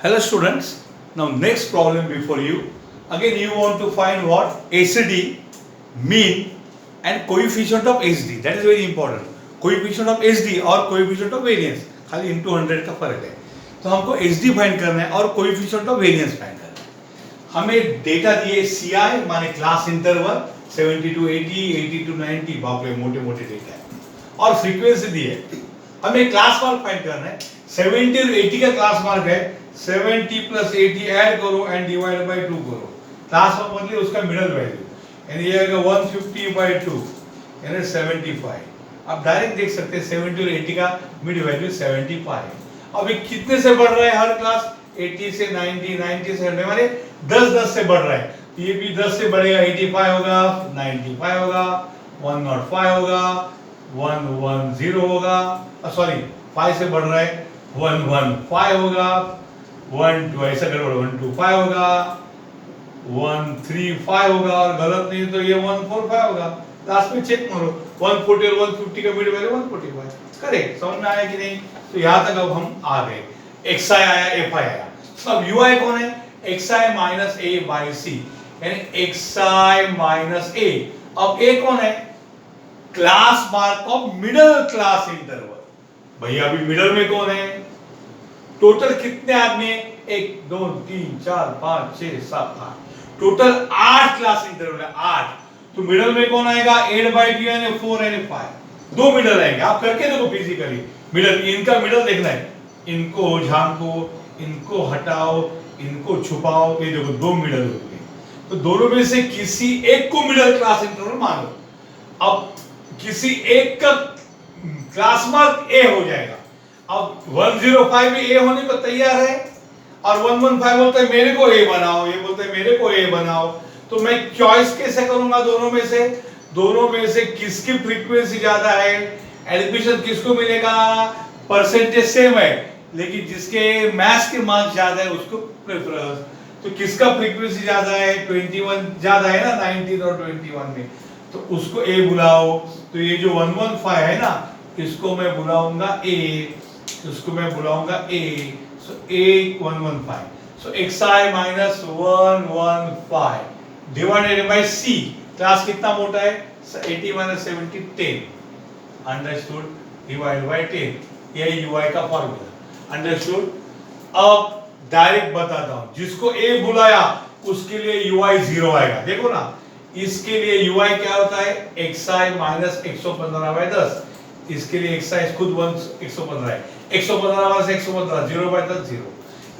Hello students, now next problem before you. Again you want to find what? ACD, mean and coefficient of HD. That is very important. Coefficient of HD और coefficient of variance. खाली into 100 का फर्क है. तो हमको HD find करना है और coefficient of variance फाइंड करना है. हमें डेटा दिए CI माने क्लास इंटरवल 70 to 80, 80 to 90, बाप रे मोटे मोटे डेटा है. और फ्रीक्वेंसी दी है. हमें क्लास मार्क फाइंड करना है. 70 और 80 का क्लास मार्क है 70 प्लस 80 ऐड करो एंड डिवाइड बाय 2 करो. क्लास मार्क मतलब उसका मिडल वैल्यू यानी ये आएगा 150 बाय 2 यानी 75. आप डायरेक्ट देख सकते हैं 70 और 80 का मिड वैल्यू 75. अभी कितने से बढ़ रहा है हर क्लास 80 से 90, 90 से 100 माने 10 से बढ़ रहा है. ये भी 10 से बढ़ेगा 85 होगा, 95 होगा, 105 होगा, 110 होगा, सॉरी 5 से बढ़ रहा है 115 होगा, 12 ऐसा करो 125 होगा, 135 होगा और गलत नहीं तो ये 145 होगा. लास्ट में चेक करो 140 और 150 का मिड वैल्यू 145. करेक्ट. समझ में आया कि नहीं? तो यहाँ तक अब हम आ गए. xi आया, fi आया. अब ui कौन है? xi minus a by c यानी xi माइनस a. अब a कौन है? Class mark of middle class interval. भैया अभी मिडिल में कौन है? टोटल कितने आदमी है? 1 2 3 4 5 6 7 8. टोटल 8 क्लास इंटरवल है. 8. तो मिडिल में कौन आएगा? 8 बाई 2 यानी 4 यानी 5. दो मिडिल आएंगे. आप करके देखो फिजिकली. मिडिल, इनका मिडिल देखना है. इनको झांको, इनको हटाओ, इनको छुपाओ. ये देखो दो मिडिल होंगे. तो दोनों में से किसी एक को मिडिल क्लास इंटरवल मानो. अब किसी एक का क्लास मार्क ए हो जाएगा. अब 105 भी ए होने को तैयार है और 115 बोलते हैं मेरे को ए बनाओ, ये बोलते हैं मेरे को ए बनाओ. तो मैं चॉइस कैसे करूंगा दोनों में से? दोनों में से किसकी फ्रीक्वेंसी ज्यादा है, एडिशन किसको मिलेगा? परसेंटेज सेम है लेकिन जिसके मैथ्स के मार्क्स ज्यादा है उसको प्रेफरेंस. तो किसका फ्रीक्वेंसी ज्यादा है? 21 ज्यादा है ना 19 और 21 में. तो उसको ए बुलाओ. तो ये जो 115 है ना इसको मैं बुलाऊंगा ए, इसको मैं बुलाऊंगा ए. सो ए 115. सो xi minus 115 divided by c. Class कितना मोटा है? 80 माइनस 70 10. अंडरस्टूड? Divide by 10. यही ui का फॉर्मूला. अंडरस्टूड? अब डायरेक्ट बताता हूं. जिसको a बुलाया उसके लिए ui 0 आएगा. देखो ना इसके लिए ui क्या होता है? xi minus 115 by 10. इसके लिए xi खुद 115 है. 115 माइनस 115 0 बाय 10 0.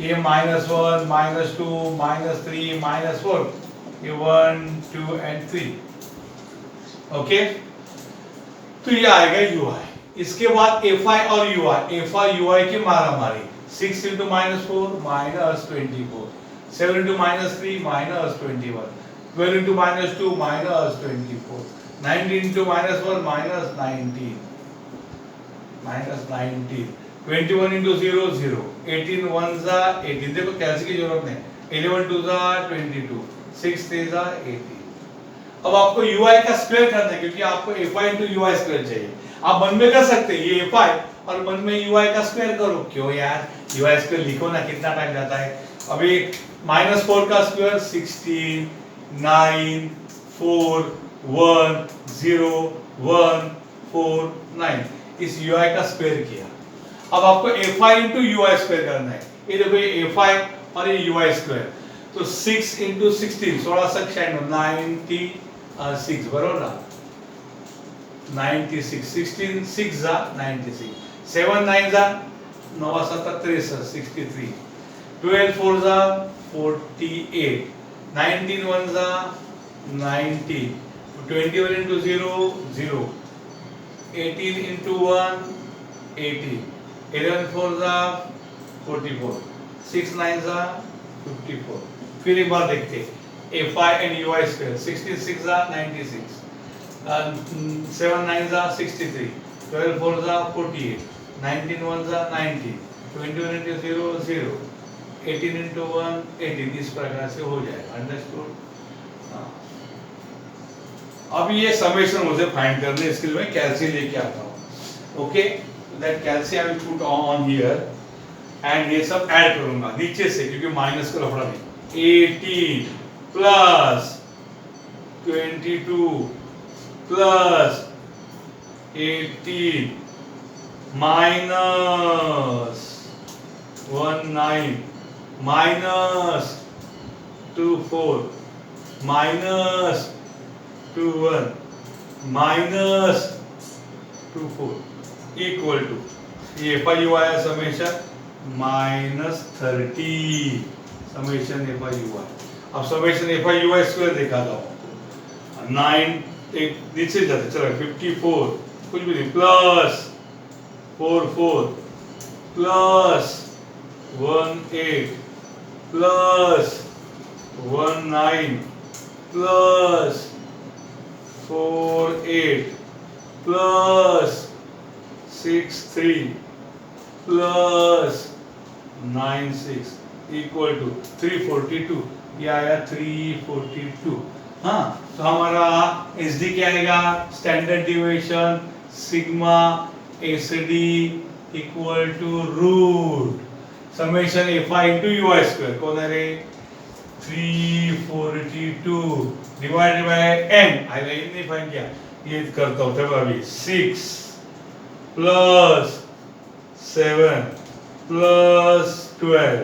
ये -1 -2 -3 -4. ये 1 2 एंड 3. ओके. तो ये आएगा ui. इसके बाद fi और ui. fi ui की मारामारी. 6 into -4 minus 24. 7 into -3 minus 21. 12 into -2 minus 24. 19 into -1 minus 19. Minus 19. 21 into 0 0. 18 1s are 18. देखो कैलसी की जरूरत नहीं. 11 2s are 22. 6 3s are 18. अब आपको ui का स्क्वायर करना है क्योंकि आपको fi into ui स्क्वायर चाहिए. आप मन में कर सकते हैं ये fi और मन में ui का स्क्वायर करो. क्यों यार? ui स्क्वायर लिखो ना, कितना टाइम जाता है. अभी -4 का स्क्वायर 16 9 4 1 0 1 4 9. इस ui का स्क्वायर किया. अब आपको fi into ui स्क्वायर करना है. ये देखो ये fi और ये ui स्क्वायर. तो 6 into 16 16 सेक्शन 96 बरोबर ना. 96 16 6 जा 96. 7 9 जा 9 7 63. 12 4 जा 48. 19 1 जा 90. 21 into 0 0. 18 into 1 80. 11 4 जा 44. 6 9 जा 54. फिर एक बार देखते हैं fi and ui स्क्वायर. 16 6 जा 96. 7 9 जा 63. 12 4 जा 48. 19 1 जा 90. 21 into 0 0. 18 into 1 18. इस प्रकार से हो जाएगा. अंडरस्टूड? अब ये समेशन मुझे फाइंड करने इसके लिए मैं कैलसी लेके आता हूँ. Okay. That calci I will put on here. And ये सब ऐड करूंगा नीचे से क्योंकि माइनस का लफड़ा नहीं। 18 plus 22 plus 18 minus 19 minus 24 minus 21 minus 24 equal to ये FIU आया समेशन -30 समेशन FIU आया। अब समेशन FIU स्क्वायर दिखाता हूँ आपको। 9 एक नीचे जाते चलो 54 कुछ भी नहीं plus 44 plus 18 plus 19 plus 48 plus 63 plus 96 equal to 342। ये आया 342। हाँ तो हमारा SD क्या आएगा standard deviation sigma SD equal to root summation FI into UI square कौन है रे 342 डिवाइडेड बाय n आएगा ये नहीं फाइंड किया ये करता हूँ तब अभी 6 plus 7 plus 12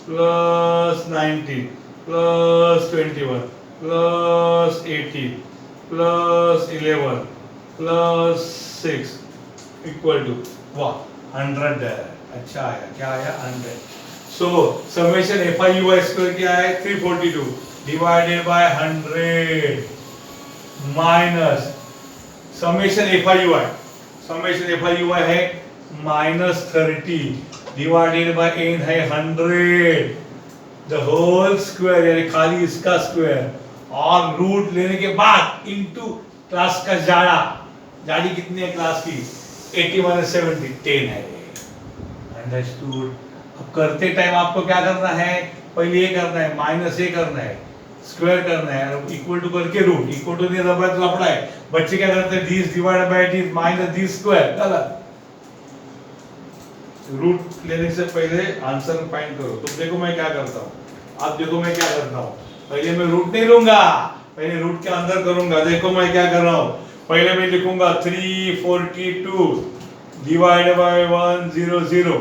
plus 19 plus 21 plus 18 plus 11 plus 6 equal to 100 अच्छा आया क्या आया 100। सो समेशन FIU स्क्वायर क्या है 342 divided by 100 minus summation FIU है -30 डिवाइडेड बाय n है 100 द होल स्क्वायर यानी खाली इसका स्क्वायर और रूट लेने के बाद इनटू क्लास का जाड़ी कितनी है क्लास की 80 - 70 10 है। अंडरस्टूड। अब करते टाइम आपको क्या करना है पहले ये करना है माइनस ये करना है स्क्वायर करना है और इक्वल टू करके रूट इक्वल टू नहीं रबड़ लफड़ा है बच्चे क्या करते हैं this divided by this minus this square गलत। रूट लेने से पहले आंसर फाइंड करो। तो देखो मैं क्या करता हूँ आप देखो मैं क्या करता हूँ पहले मैं रूट नहीं लूंगा पहले रूट के अंदर करूंगा। देखो मैं क्या कर रहा हूँ पहले मैं लिखूंगा 342 डिवाइडेड बाय 100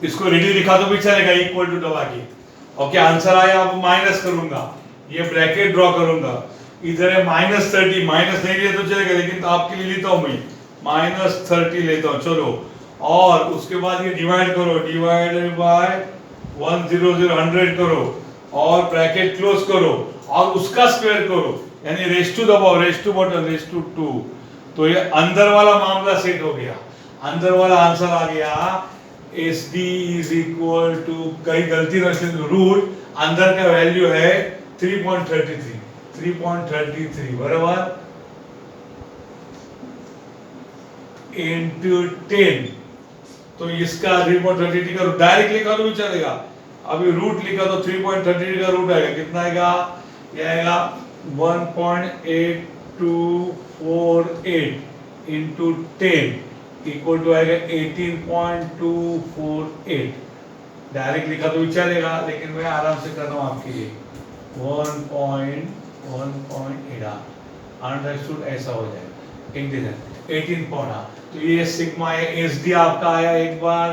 इसको रेडी लिखा तो भी चलेगा इक्वल टू दबा के ओके आंसर आया। अब माइनस करूंगा ये ब्रैकेट ड्रॉ करूंगा इधर है -30 माइनस नहीं लिया तो चलेगा लेकिन तो आपके लिए लेता हूं मैं -30 लेता हूं चलो और उसके बाद ये डिवाइड करो डिवाइडेड बाय 100 करो और ब्रैकेट क्लोज करो और उसका स्क्वायर करो यानी रेस टू दबाओ raise to button raise to 2 तो ये अंदर वाला मामला सेट हो गया अंदर वाला आंसर आ गया SD इज इक्वल टू कहीं गलती रखें रूट अंदर का वैल्यू है 3.33 बराबर इंटू 10 तो इसका 3.33 का डायरेक्ट लिखा तो भी चलेगा अभी रूट लिखा तो 3.33 का रूट आएगा कितना आएगा ये आएगा 1.8248 इंटू 10 इक्वल टू आएगा 18.248 डायरेक्ट लिखा तो भी चलेगा लेकिन मैं आराम से कर रहा हूँ आपके लिए 1.8 अंडरस्टूड ऐसा हो जाएगा एक दिन 18 पौना तो ये सिग्मा है SD आपका आया एक बार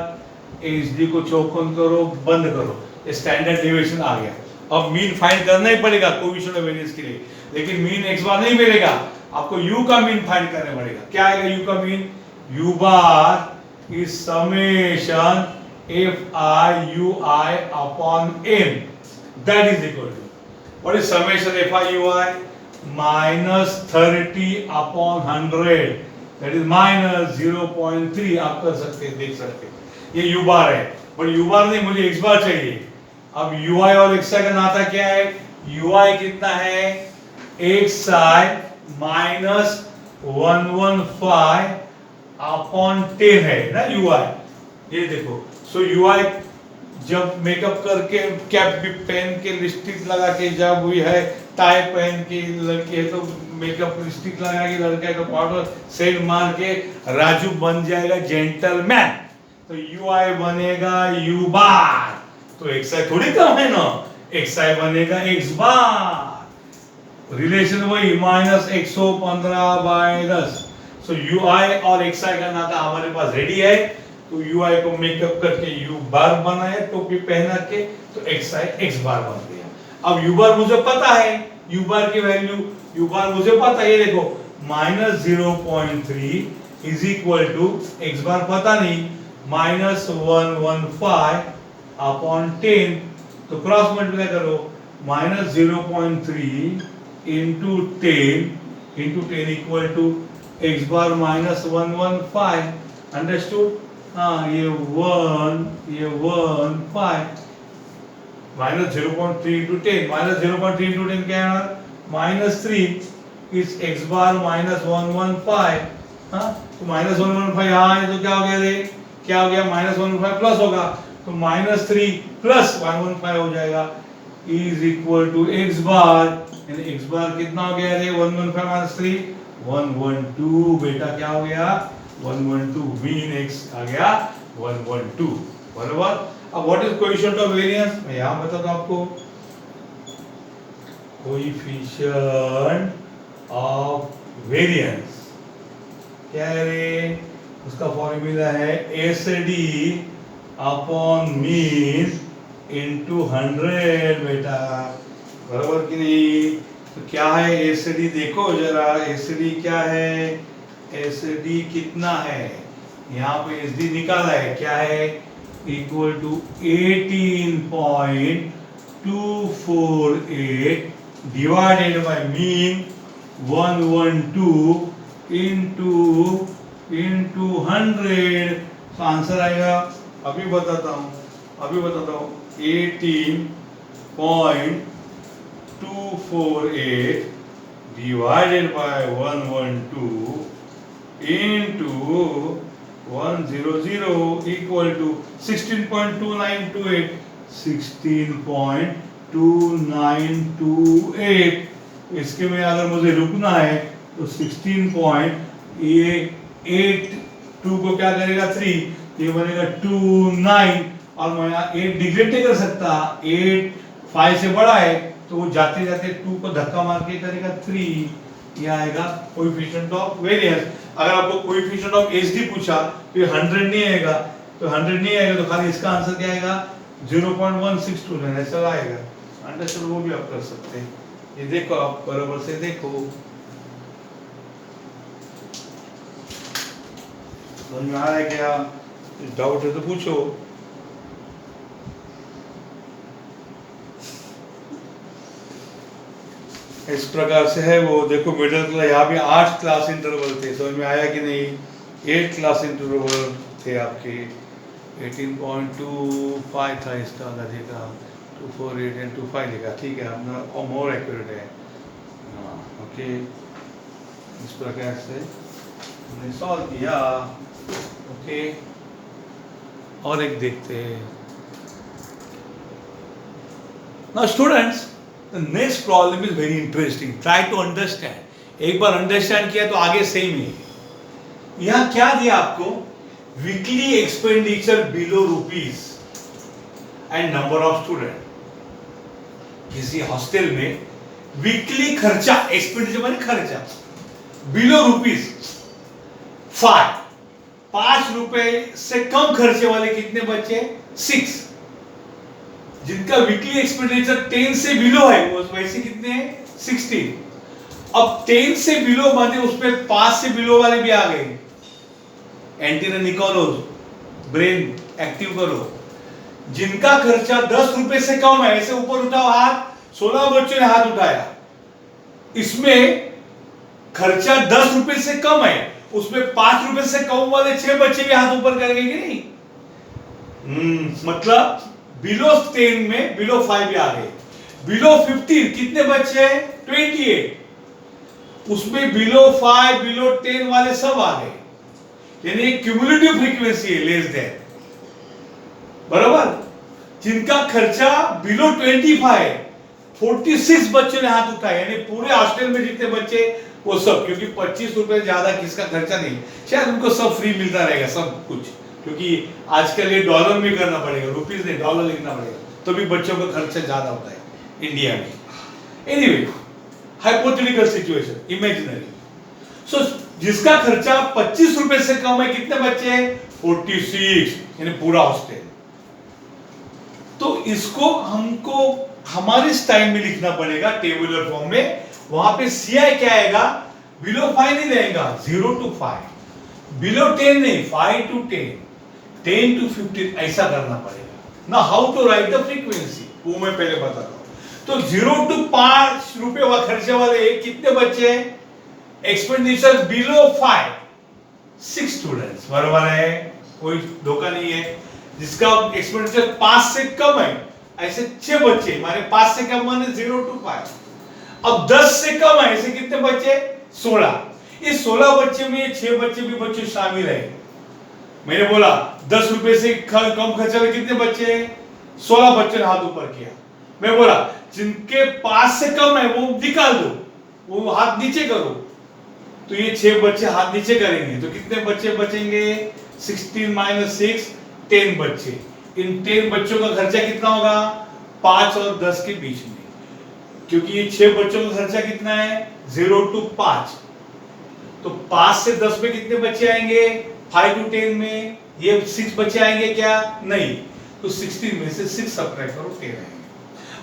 SD को चौकोन करो बंद करो ये स्टैंडर्ड डेविएशन आ गया। अब मीन फाइंड करना ही पड़ेगा कोएफिशिएंट ऑफ वेरिएंस के लिए लेकिन मीन x बार नहीं मिलेगा आपको u का मीन फाइंड करना पड़ेगा। क्या आएगा u का mean u bar is summation FIUI upon n that is equal to what is summation FIUI -30 upon 100 that is -0.3 आप कर सकते हैं देख सकते हैं ये u बार है पर u बार नहीं मुझे x बार चाहिए। अब ui और xi का नाता क्या है ui कितना है xi -115 upon 10 है ना ui ये देखो सो ui जब मेकअप करके कैप भी पहन के लिपस्टिक लगा के जब हुई है टाई पहन के लड़की है तो मेकअप लिपस्टिक लगा के लड़का है तो पाउडर सेंट मार के राजू बन जाएगा जेंटलमैन तो ui बनेगा u बार, तो xi थोड़ी कम है ना, xi बनेगा x बार, रिलेशन वही -115/10। सो ui और xi का नाता हमारे पास रेडी है, तो ui को मेकअप करके u बार बनाया, टोपी पहना के, तो xi x बार बन गया। अब u बार मुझे पता है, u बार की वैल्यू, u बार मुझे पता है, ये देखो -0.3 इज इक्वल टू x बार पता नहीं, -115 अपॉन 10, तो क्रॉस मल्टीप्लाई करो, -0.3 into 10 equal to x bar -115, understood. हाँ, ये 1 5 -0.3 इंटू 10, -0.3 इंटू 10 क्या है, -3 इस x बार -115, हाँ, तो -115 यहाँ है, तो क्या हो गया, रे क्या हो गया, -115 प्लस होगा, तो -3 प्लस 115 हो जाएगा, इज इक्वल टू x बार, यानी x बार कितना हो गया, रे 115 -3 112, बेटा क्या हो गया, 112, मीन x आ गया 112, बराबर। अब what is coefficient of variance, मैं यहां बताता हूं आपको, कोएफिशिएंट ऑफ वेरिएंस क्या है रे, उसका फॉर्मूला है एसडी अपॉन मीन इनटू 100, बेटा, बराबर कि नहीं। तो क्या है एसडी, देखो जरा एसडी क्या है, एसडी कितना है, यहाँ पे एसडी निकाला है, क्या है, equal to 18.248 divided by mean 112 into 100, तो आंसर आएगा, अभी बताता हूँ 18.248 divided by 112 into 100 equal to 16.2928, 16.2928। इसके में अगर मुझे रुकना है तो 16.82 को क्या करेगा 3, ये बनेगा 29, और मैं 8 डिग्रेड नहीं कर सकता, 8 5 से बड़ा है, तो वो जाते जाते 2 को धक्का मार के करेगा 3, ये आएगा कोएफिशिएंट ऑफ वेरिएंस। अगर आपको कोएफिशिएंट ऑफ एसडी पूछा तो ये 100 नहीं आएगा, तो खाली इसका आंसर क्या आएगा 0.162 ऐसा आएगा, अंडरस्टैंड, वो भी आप कर सकते हैं। ये देखो, आप बराबर से देखो, समझ में आ रहा है क्या, डाउट है तो पूछो। इस प्रकार से है वो, देखो मिडिल क्लास, यहाँ भी 8 क्लास इंटरवल थे, समझ में आया कि नहीं, 8 क्लास इंटरवल थे आपके, 18.25 था इसका, देखा 248 एंड 25 लिखा, ठीक है, अपना मोर एक्यूरेट है, हाँ, ओके, इस प्रकार से हमने सॉल्व किया, ओके। और एक देखते हैं, now students, The next problem is very interesting. Try to understand. एक बार अंडरस्टैंड किया तो आगे सेम ही। यहाँ क्या दिया आपको, weekly expenditure below rupees and number of student. किसी हॉस्टल में वीकली खर्चा, एक्सपेंडिचर माने खर्चा, बिलो रुपीज 5 रुपए से कम खर्चे वाले कितने बच्चे, 6। जिनका वीकली एक्सपेंडिचर 10 से बिलो है वो वैसे कितने हैं, 16। अब 10 से बिलो माने उसमें 5 से बिलो वाले भी आ गए, एंटीना निकालो, ब्रेन एक्टिव करो। जिनका खर्चा 10 रुपए से कम है, ऐसे ऊपर उठाओ हाथ, 16 बच्चों ने हाथ उठाया, इसमें खर्चा 10 रुपए से कम है, उसमें 5 रुपए से कम वाले 6 बच्चे भी हाथ ऊपर करेंगे कि नहीं, मतलब बिलो 10 में बिलो 5 भी आ गए, बिलो 15 कितने बच्चे हैं, 28, उसमें बिलो 5 बिलो 10 वाले सब आ गए, यानी एक क्यूमुलेटिव फ्रीक्वेंसी है लेस देन, बराबर। जिनका खर्चा बिलो 25, 46 बच्चों ने हाथ उठाए, यानी पूरे हॉस्टल में जितने बच्चे वो सब, क्योंकि 25 रुपए ज्यादा किसका खर्चा नहीं, शायद उनको सब फ्री मिलता रहेगा सब कुछ, क्योंकि आजकल ये डॉलर में करना पड़ेगा, रुपीज नहीं डॉलर लिखना पड़ेगा, तो भी बच्चों का खर्चा ज्यादा होता है इंडिया में। Anyway, hypothetical situation, imaginary. So जिसका खर्चा 25 रुपए से कम है, कितने बच्चे हैं? 46, यानी पूरा हॉस्टल। तो इसको हमको हमारे स्टाइल में लिखना पड़ेगा टेबुलर फॉर्म में। वहां पे सीआई क्या आएगा? बिलो 5 नहीं रहेगा, 0 to 5, बिलो 10 नहीं, 5 to 10, 10 to 15, ऐसा करना पड़ेगा ना। How to write the frequency, वो मैं पहले बताता हूं। तो 0 to 5 रुपए वाले खर्चे वाले कितने बच्चे हैं? एक्सपेंडिचर बिलो 5, 6 स्टूडेंट्स, बराबर है, कोई धोखा नहीं है। जिसका एक्सपेंडिचर 5 से कम है, ऐसे 6 बच्चे, माने 5 से कम माने 0 to 5। अब 10 से कम है, ऐसे कितने बच्चे? 16। इस 16 बच्चे में 6 बच्चे भी बच्चे शामिल है। मैंने बोला 10 रुपए से कम खर्चा में कितने बच्चे हैं? 16 बच्चे ने हाथ ऊपर किया। मैं बोला जिनके 5 से कम है वो निकाल दो, वो हाथ नीचे करो। तो ये 6 बच्चे हाथ नीचे करेंगे, तो कितने बच्चे बचेंगे? 16 - 6, 10 बच्चे। इन 10 बच्चों का खर्चा कितना होगा? 5 और 10 के बीच में, क्योंकि ये 6 बच्चों का खर्चा कितना है? 0 to 5। तो 5 से 10 में कितने बच्चे आएंगे? 5 to 10 में ये 6 बच्चे आएंगे क्या? नहीं। तो 16 में से 6 सब्ट्रैक्ट करो, 10 आएंगे।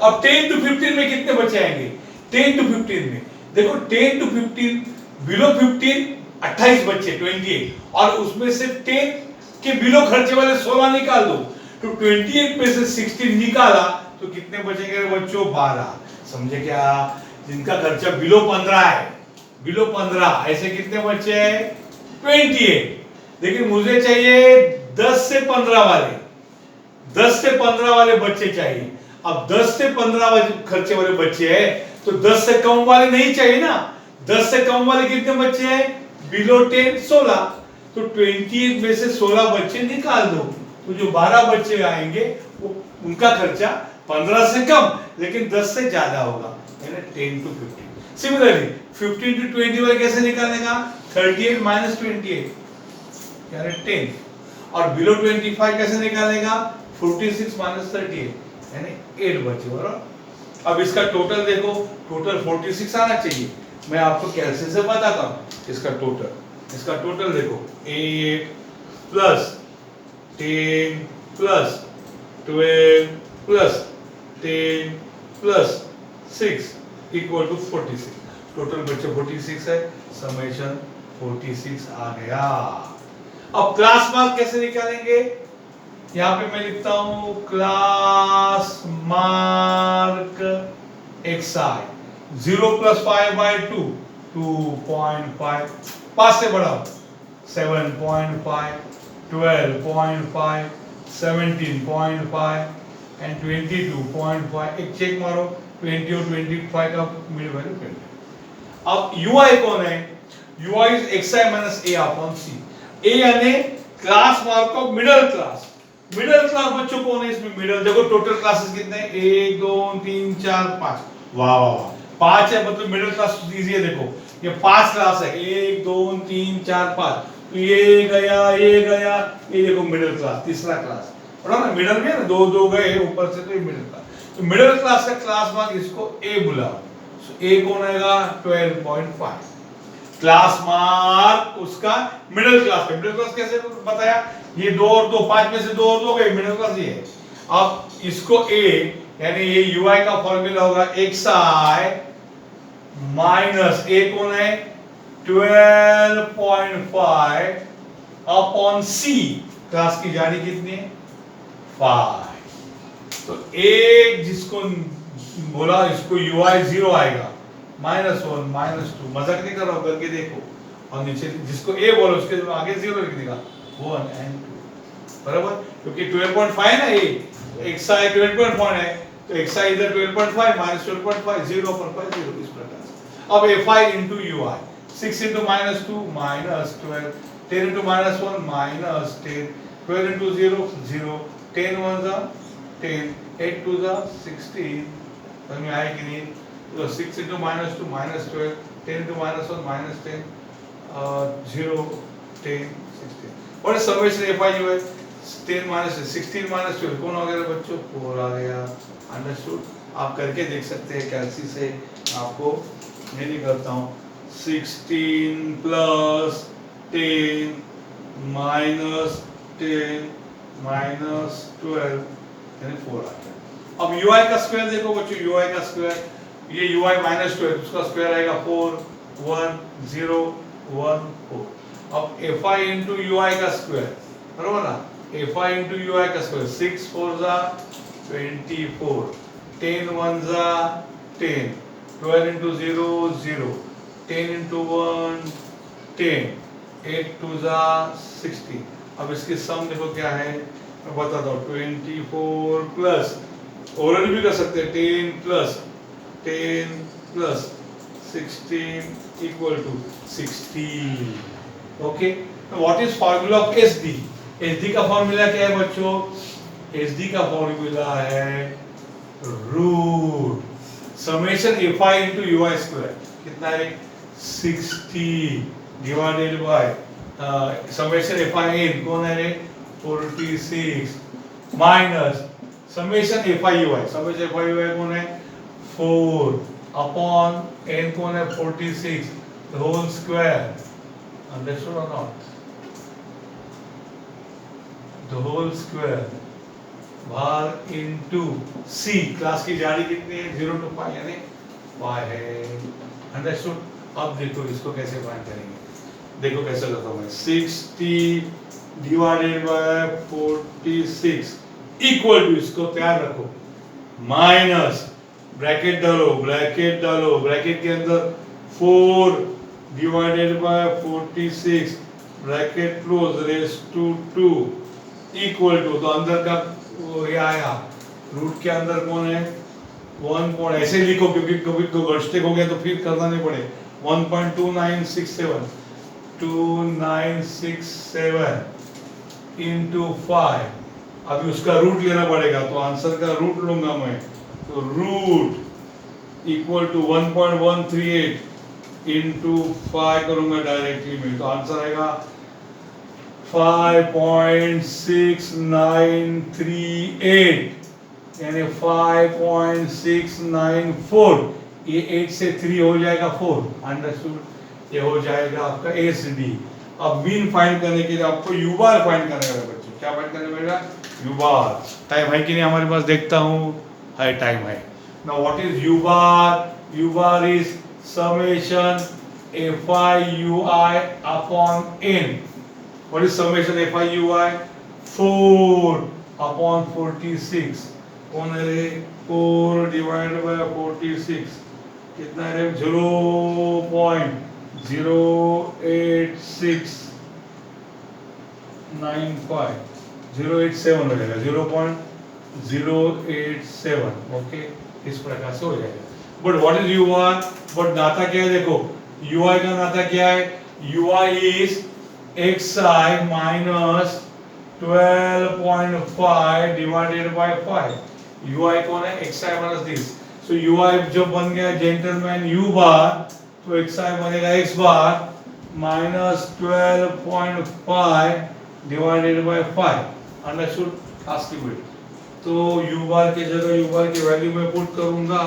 अब 10 to 15 में कितने बच्चे आएंगे? 10 to 15 में देखो, 10 to 15, बिलो 15 28 बच्चे, 28, और उसमें से 10 के बिलो खर्चे वाले 16 निकाल दो। तो 28 में से 16 निकाला तो कितने बचेंगे बच्चों? 12। समझे क्या? जिनका खर्चा बिलो 15 है, बिलो 15, ऐसे कितने बच्चे हैं? 28। लेकिन मुझे चाहिए 10 से 15 वाले, 10 से 15 वाले बच्चे चाहिए। अब 10 से 15 खर्चे वाले बच्चे हैं, तो 10 से कम वाले नहीं चाहिए ना। 10 से कम वाले कितने बच्चे हैं? बिलो 10, 16। तो 28 में से 16 बच्चे निकाल दो, तो जो 12 बच्चे आएंगे वो उनका खर्चा 15 से कम लेकिन 10 से ज्यादा होगा, यानी 10 to 15। सिमिलरली 15 to 20 वाले कैसे निकालेगा? 38 - 28 यानी 10। और बिलो 25 कैसे निकालेगा? 46 - 38 यानी 8 बचे, बराबर। अब इसका टोटल देखो, टोटल 46 आना चाहिए। मैं आपको कैलकुलेशन से बताता हूं इसका टोटल देखो, 8 plus 10 plus 12 plus 10 plus 6 equal to 46। Total बच्चे 46 है, समेशन 46 आ गया। अब क्लास मार्क कैसे निकालेंगे? यहां पे मैं लिखता हूं क्लास मार्क xi 0 + 5/2 2.5, 5 से बढ़ाओ 7.5, 12.5, 17.5 एंड 22.5। एक चेक मारो, 20 और 25 का मिड वैल्यू 20। अब ui कौन है? ui is xi - a/c। a यानी class mark of middle class. Middle class बच्चों कौन है इसमें? मिडिल देखो, टोटल क्लासेस कितने हैं? 1 2 3 4 5। वाह वाह वाह, 5 है, मतलब मिडिल क्लास इजी है। देखो ये 5 क्लास है, 1 2 3 4 5। तो ये गया, ये देखो मिडिल क्लास, तीसरा क्लास, पढ़ा ना, मिडिल में ना 2 2 गए ऊपर से, तो ये मिडिल क्लास। तो मिडिल क्लास का क्लास मार्क इसको a बुलाओ। सो a कौन आएगा? 12.5। क्लास मार्क उसका मिडिल क्लास है। मिडिल क्लास कैसे बताया? ये 2 और 2, 5 में से 2 और 2 गए, मिडिल क्लास ये है। अब इसको a, यानी ये ui का फॉर्मूला होगा xi माइनस a कौन है? 12.5 अपॉन c। क्लास की जारी कितनी है? 5। तो एक जिसको बोला इसको ui 0 आएगा, -1 -2, मजाक नहीं कर रहा हूं, करके देखो। और नीचे जिसको a बोलो उसके आगे 0 लिख देगा, 1 and 2, बराबर। क्योंकि 12.5 है ना, xi 12.5 है, तो xi इधर 12.5 - 12.5, 0 पर 5 0 इस प्रकार से। अब fi into ui, 6 into -2 -12, 10 into -1 -10, 12 into 0 0, 10 1 10, 8 2 16। समझ में आया कि नहीं? तो 6 into -2 -12, 10 into -1 -10, 0 10 16। और समेशन एफ आई यू है 10 माइनस 16 माइनस 12 कौन हो गया बच्चों 4 आ गया। अंडरस्टूड। आप करके देख सकते हैं कैलसी से, आपको मैं नहीं करता हूँ। 16 प्लस 10 माइनस 10 माइनस 12 यानी 4 आ गया। अब ui का स्क्वायर देखो बच्चों, ui का स्क्वायर, ये ui माइनस 12 उसका स्क्वायर आएगा 4 1 0 1 4। अब fi इंटू ui का स्क्वायर बरोबर ना, fi इंटू ui का स्क्वायर 6 4 जा 24 10 1 जा 10 12 इंटू 0 0 10 इंटू 1 10 8 2 जा 16। अब इसकी सम देखो क्या है मैं बताता हूँ 24 प्लस ओरल भी कर सकते हैं 10 plus 16 equal to 16। Okay, what is formula of SD? SD का फार्मूला क्या है बच्चों? एसडी का फार्मूला है root summation F I into U I square. कितना है 60 divided by summation F I N कौन है रे 46 minus summation F I you I, summation F I you I कौन है 4 अपॉन एन कौन है 46 द होल स्क्वायर। अंडरस्टूड और नॉट? द होल स्क्वायर भाग इनटू सी, क्लास की जारी कितनी है 0 to पाई यानी पाई है। अंडरस्टूड? अब देखो इसको कैसे फाइंड करेंगे, देखो कैसे करता हूं मैं 60 डिवाइडेड बाय 46 इक्वल टू, इसको तैयार रखो, माइनस ब्रैकेट डालो ब्रैकेट के अंदर 4 divided by 46 bracket close raise to 2 equal to, तो अंदर का वो ये आया रूट के अंदर कौन है 1 कौन, ऐसे लिखो क्योंकि कभी तो गड़स्टिक हो गया तो फिर करना नहीं पड़े 1.2967 2967 इंटू 5। अभी उसका रूट लेना पड़ेगा तो आंसर का रूट लूंगा मैं, तो रूट इक्वल टू 1.138 इंटू 5 करूंगा डायरेक्टली में, तो आंसर आएगा 5.6938 यानी 5.694। ये 8 से 3 हो जाएगा 4। अंडरस्टूड? ये हो जाएगा आपका एसडी। अब मीन फाइंड करने के लिए आपको यू बार फाइंड करना है बच्चों। क्या फाइंड करना पड़ेगा? You bar. टाइम है कि नहीं हमारे पास? देखता हूँ है, टाइम है। Now what is u bar? U bar is summation F I you i upon n. What is summation FIUI? 4 upon 46 कौन है रे 4 divided by 46 कितना है रे 0.08695 087 हो जाएगा 0.087। ओके, इस प्रकार से हो जाएगा। But what is UI? But नाता क्या है देखो, UI का नाता क्या है? UI is xi minus 12.5 divided by 5। ui कौन है? xi minus this। so ui जब बन गया जेंटलमैन u बार, तो xi बनेगा x bar minus 12.5 divided by 5। Understood? Ask it. तो u बार की जगह u बार की वैल्यू में पुट करूंगा,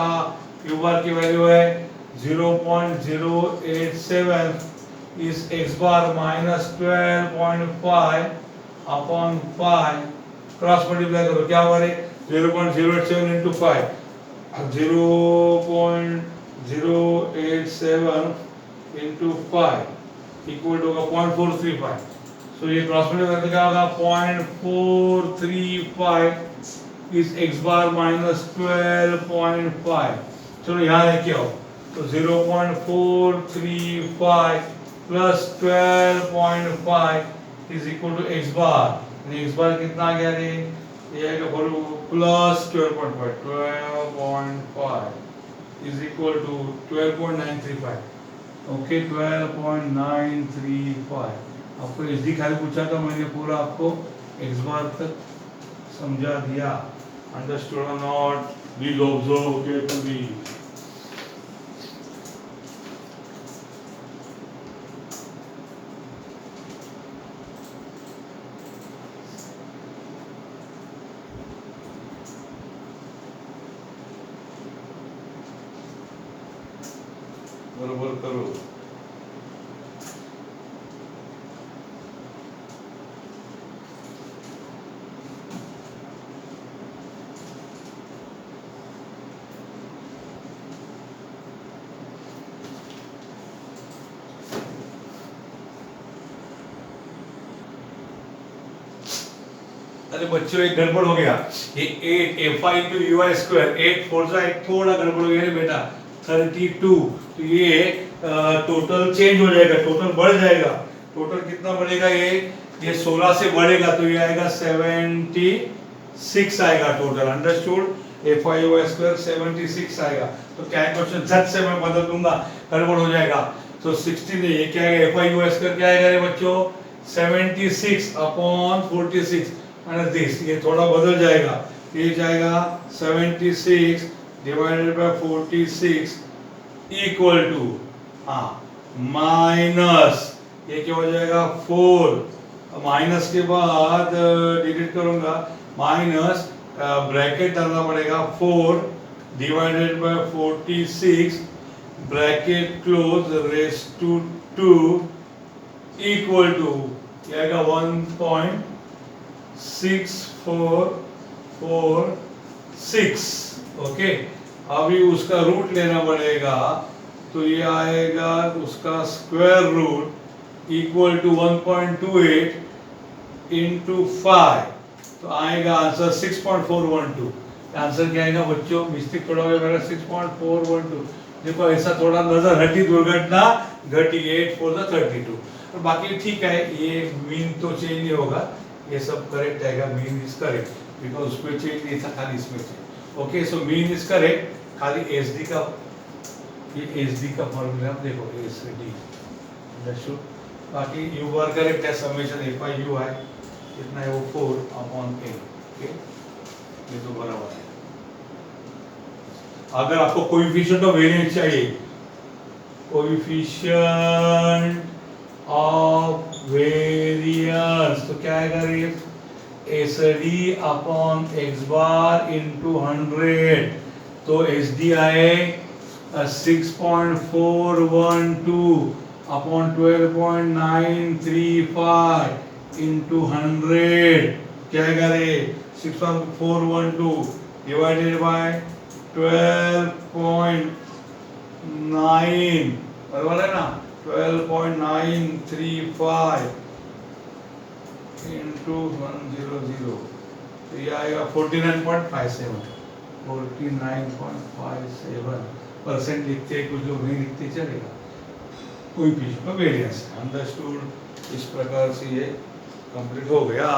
u बार की वैल्यू है 0.087 is x bar minus 12.5 upon 5 cross multiply करो क्या हुआ रे 0.087 into 5 0.087 into 5 इक्वल टू होगा 0.435। सो ये क्रॉस मल्टीप्लाई करके क्या होगा 0.435 is x bar minus 12.5। चलो यहाँ लेके आओ, तो 0.435 plus 12.5 is equal to x bar। x bar कितना आ गया रे? ये आएगा plus 12.5 is equal to 12.935। Okay 12.935। आपको एसडी खाली पूछा था, मैंने पूरा आपको x bar तक समझा दिया। अंडरस्टूड और नॉट? Please observe carefully. बरोबर करो। अरे बच्चों एक गड़बड़ हो गया, ये 8 F I into U I square 8 4 जा एक थोड़ा गड़बड़ हो गया रे बेटा 32। तो ये टोटल चेंज हो जाएगा, टोटल बढ़ जाएगा। टोटल कितना बढ़ेगा? ये 16 से बढ़ेगा तो ये आएगा 76 आएगा total. Understood? F I you I square 76 आएगा। तो क्या है क्वेश्चन, झट से मैं बदल दूंगा, गड़बड़ हो जाएगा। तो 16 ये क्या आएगा? F I you I square क्या आएगा रे बच्चों? 76 अपॉन 46 माइनस दिस, ये थोड़ा बदल जाएगा, ये जाएगा 76 divided by 46 equal to minus ये क्या हो जाएगा 4। माइनस के बाद डिलीट करूंगा, माइनस ब्रैकेट डालना पड़ेगा 4 divided by 46 bracket close raise to 2 equal to ये आएगा 1.6446। ओके, अभी उसका रूट लेना पड़ेगा, तो ये आएगा उसका square root equal to 1.28 into 5, तो आएगा आंसर 6.412। आंसर क्या आएगा बच्चों? मिस्टेक थोड़ा हो गया मेरा, 6.412। देखो ऐसा थोड़ा नजर हटी, दुर्घटना घटी, 8 4 32। और बाकी ठीक है, ये मीन तो चेंज नहीं होगा, ये सब करेक्ट आएगा। मीन इज करेक्ट बिकॉज उसमें चेंज नहीं था, खाली इसमें change. Okay, so mean is correct, खाली एसडी का, ये एसडी का फॉर्मूला देखो, एसडी अंडरस्टूड। बाकी यू वर करेक्ट है, समेशन एफ आई यू आई कितना है वो 4 अपॉन ए। ओके, ये तो बराबर है। अगर आपको कोएफिशिएंट ऑफ वेरिएंस चाहिए, कोएफिशिएंट ऑफ वेरियंस तो क्या आएगा रे? S D upon x bar into 100, तो एस डी आए 6.412 अपॉन 12.935 इंटू 100, क्या आएगा रे? 6.412 डिवाइडेड बाय 12.9, बराबर है ना? 12.935 इंटू 100, तो ये आएगा 49.57। 49.57% लिखते हैं, कुछ लोग नहीं लिखते, चलेगा। कोई भी वेरिएंस अंडरस्टूड। इस प्रकार से ये कंप्लीट हो गया।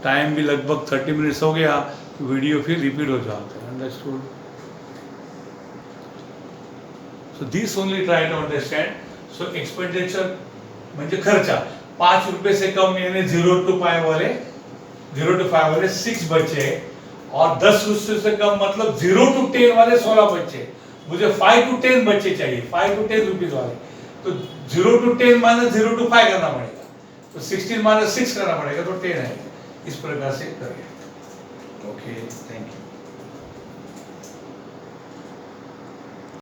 टाइम भी लगभग 30 मिनट्स हो गया, तो वीडियो फिर रिपीट हो जाता है। Understood? So this only try to understand. So expenditure म्हणजे खर्चा 5 रुपए से कम यानी 0 to 5 वाले 6 बच्चे, और 10 रुपए से कम मतलब 0 to 10 वाले 16 बच्चे। मुझे 5 to 10 बच्चे चाहिए, 5 to 10 रुपीस वाले, तो 0 to 10 माइनस 0 to 5 करना पड़ेगा, तो 16 माइनस 6 करना पड़ेगा, तो 10 है। इस प्रकार से करें। Okay, thank you.